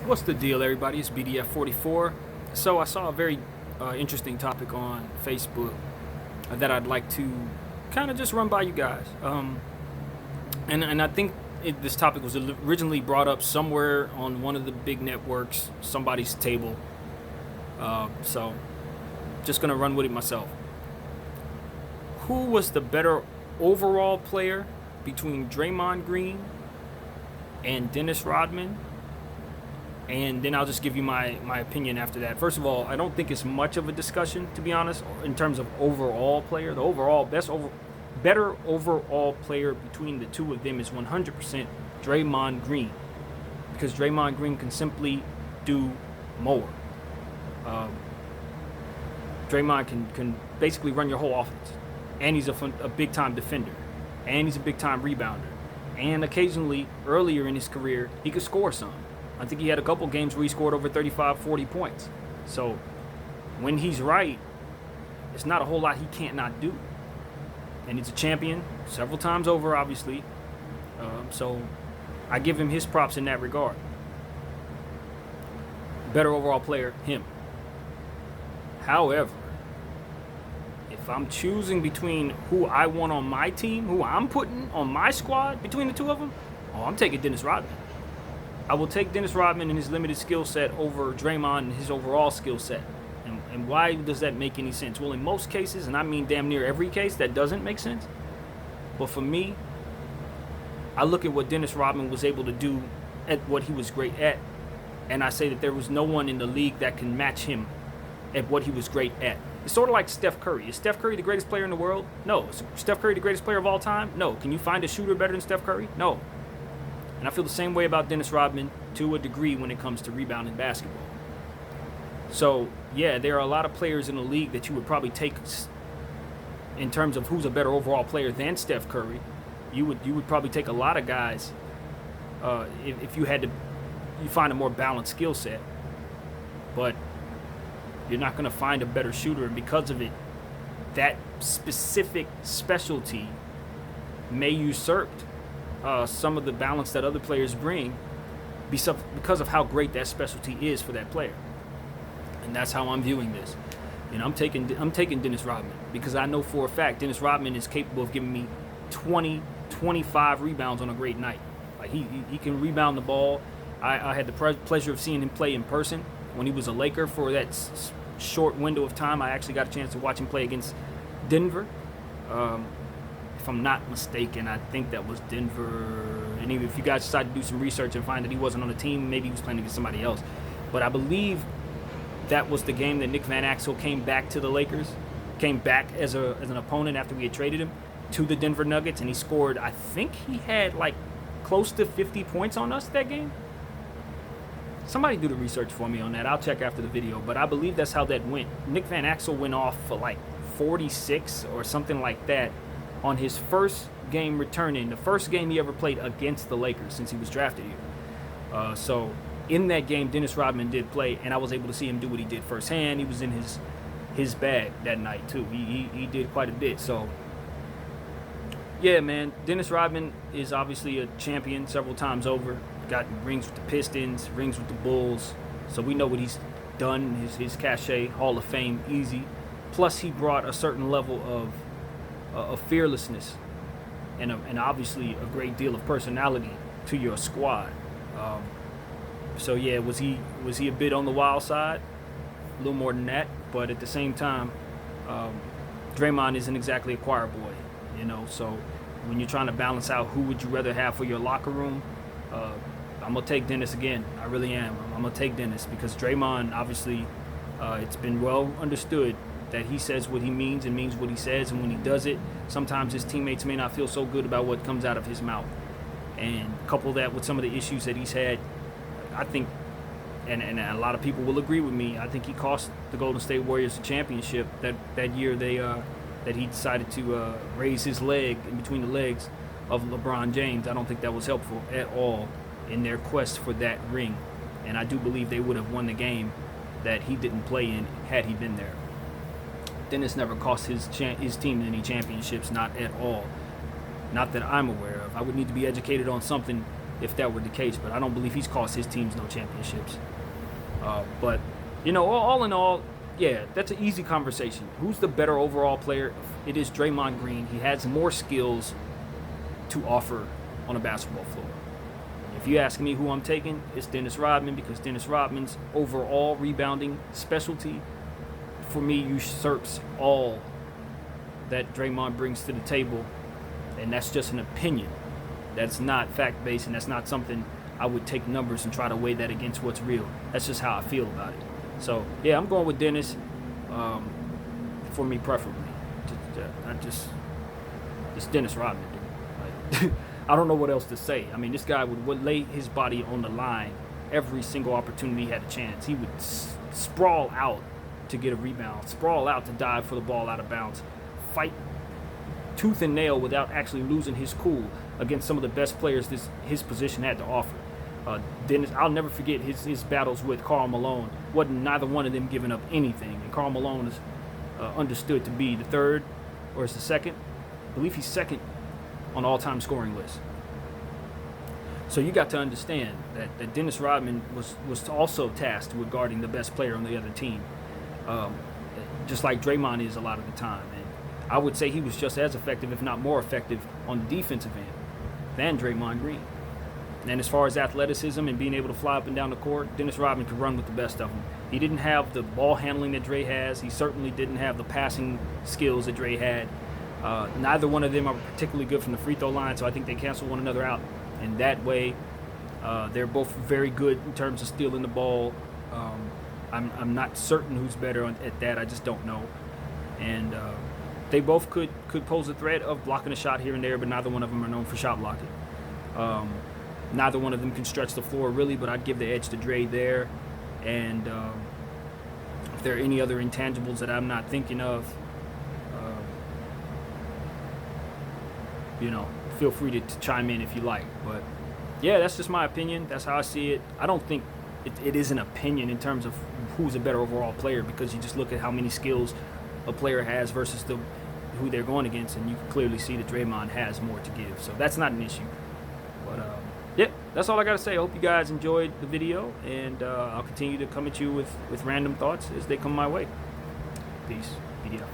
What's the deal, everybody? It's BDF44. So I saw a very interesting topic on Facebook that I'd like to kind of just run by you guys. And I think this topic was originally brought up somewhere on one of the big networks, somebody's table. So just gonna run with it myself. Who was the better overall player between Draymond Green and Dennis Rodman? And then I'll just give you my opinion after that. First of all, I don't think it's much of a discussion, to be honest, in terms of overall player. The overall better overall player between the two of them is 100% Draymond Green, because Draymond Green can simply do more. Draymond can basically run your whole offense, and he's a big time defender, and he's a big time rebounder, and occasionally earlier in his career he could score some. I think he had a couple games where he scored over 35, 40 points. So when he's right, it's not a whole lot he can't not do. And he's a champion several times over, obviously. So I give him his props in that regard. Better overall player, him. However, if I'm choosing between who I want on my team, who I'm putting on my squad, between the two of them, I'm taking Dennis Rodman. I will take Dennis Rodman and his limited skill set over Draymond and his overall skill set. And why does that make any sense? Well, in most cases, and I mean damn near every case, that doesn't make sense. But for me, I look at what Dennis Rodman was able to do at what he was great at, and I say that there was no one in the league that can match him at what he was great at. It's sort of like Steph Curry. Is Steph Curry the greatest player in the world? No. Is Steph Curry the greatest player of all time? No. Can you find a shooter better than Steph Curry? No. And I feel the same way about Dennis Rodman to a degree when it comes to rebounding basketball. So, yeah, there are a lot of players in the league that you would probably take in terms of who's a better overall player than Steph Curry. You would probably take a lot of guys if you find a more balanced skill set. But you're not going to find a better shooter, and because of it, that specific specialty may usurp some of the balance that other players bring because of how great that specialty is for that player. And that's how I'm viewing this. And I'm taking Dennis Rodman because I know for a fact Dennis Rodman is capable of giving me 20, 25 rebounds on a great night. Like he can rebound the ball. I had the pleasure of seeing him play in person when he was a Laker for that short window of time. I actually got a chance to watch him play against Denver. If I'm not mistaken, I think that was Denver. And even if you guys decide to do some research and find that he wasn't on the team, maybe he was playing against somebody else. But I believe that was the game that Nick Van Exel came back to the Lakers, came back as an opponent after we had traded him to the Denver Nuggets, and he scored, I think he had like close to 50 points on us that game. Somebody do the research for me on that. I'll check after the video, but I believe that's how that went. Nick Van Exel went off for like 46 or something like that on his first game returning, the first game he ever played against the Lakers since he was drafted here. So in that game, Dennis Rodman did play, and I was able to see him do what he did firsthand. He was in his bag that night too. He did quite a bit. So yeah, man, Dennis Rodman is obviously a champion several times over. Got rings with the Pistons, rings with the Bulls. So we know what he's done. His cachet, Hall of Fame, easy. Plus he brought a certain level of fearlessness and obviously a great deal of personality to your squad. So yeah, was he a bit on the wild side? A little more than that, but at the same time, Draymond isn't exactly a choir boy, So when you're trying to balance out who would you rather have for your locker room, I'm gonna take Dennis again. I really am. I'm gonna take Dennis because Draymond, obviously, it's been well understood that he says what he means and means what he says, and when he does it, sometimes his teammates may not feel so good about what comes out of his mouth. And couple that with some of the issues that he's had, I think, and a lot of people will agree with me, I think he cost the Golden State Warriors the championship that year that he decided to raise his leg in between the legs of LeBron James. I don't think that was helpful at all in their quest for that ring. And I do believe they would have won the game that he didn't play in had he been there. Dennis never cost his team any championships, not at all. Not that I'm aware of. I would need to be educated on something if that were the case, but I don't believe he's cost his teams no championships. But, you know, all in all, yeah, that's an easy conversation. Who's the better overall player? It is Draymond Green. He has more skills to offer on a basketball floor. If you ask me who I'm taking, it's Dennis Rodman, because Dennis Rodman's overall rebounding specialty, for me, usurps all that Draymond brings to the table. And that's just an opinion. That's not fact-based, and that's not something I would take numbers and try to weigh that against what's real. That's just how I feel about it. So, yeah, I'm going with Dennis, for me preferably. It's Dennis Rodman, dude. Like, I don't know what else to say. I mean, this guy would lay his body on the line every single opportunity he had a chance. He would sprawl out to get a rebound, sprawl out to dive for the ball out of bounds, fight tooth and nail without actually losing his cool against some of the best players his position had to offer. Dennis, I'll never forget his battles with Karl Malone. Wasn't neither one of them giving up anything. And Karl Malone is understood to be the third, or is the second? I believe he's second on the all-time scoring list. So you got to understand that Dennis Rodman was also tasked with guarding the best player on the other team, just like Draymond is a lot of the time. And I would say he was just as effective, if not more effective, on the defensive end than Draymond Green. And as far as athleticism and being able to fly up and down the court, Dennis Rodman could run with the best of them. He didn't have the ball handling that Dre has. He certainly didn't have the passing skills that Dre had. Neither one of them are particularly good from the free throw line, so I think they cancel one another out. And that way, they're both very good in terms of stealing the ball. I'm not certain who's better at that. I just don't know. And they both could pose a threat of blocking a shot here and there, but neither one of them are known for shot blocking. Neither one of them can stretch the floor really, but I'd give the edge to Dre there. And if there are any other intangibles that I'm not thinking of, you know, feel free to chime in if you like. But yeah, that's just my opinion. That's how I see it. I don't think it is an opinion in terms of who's a better overall player, because you just look at how many skills a player has versus who they're going against, and you can clearly see that Draymond has more to give. So that's not an issue. But yeah, that's all I got to say. I hope you guys enjoyed the video, and I'll continue to come at you with random thoughts as they come my way. Peace. Video.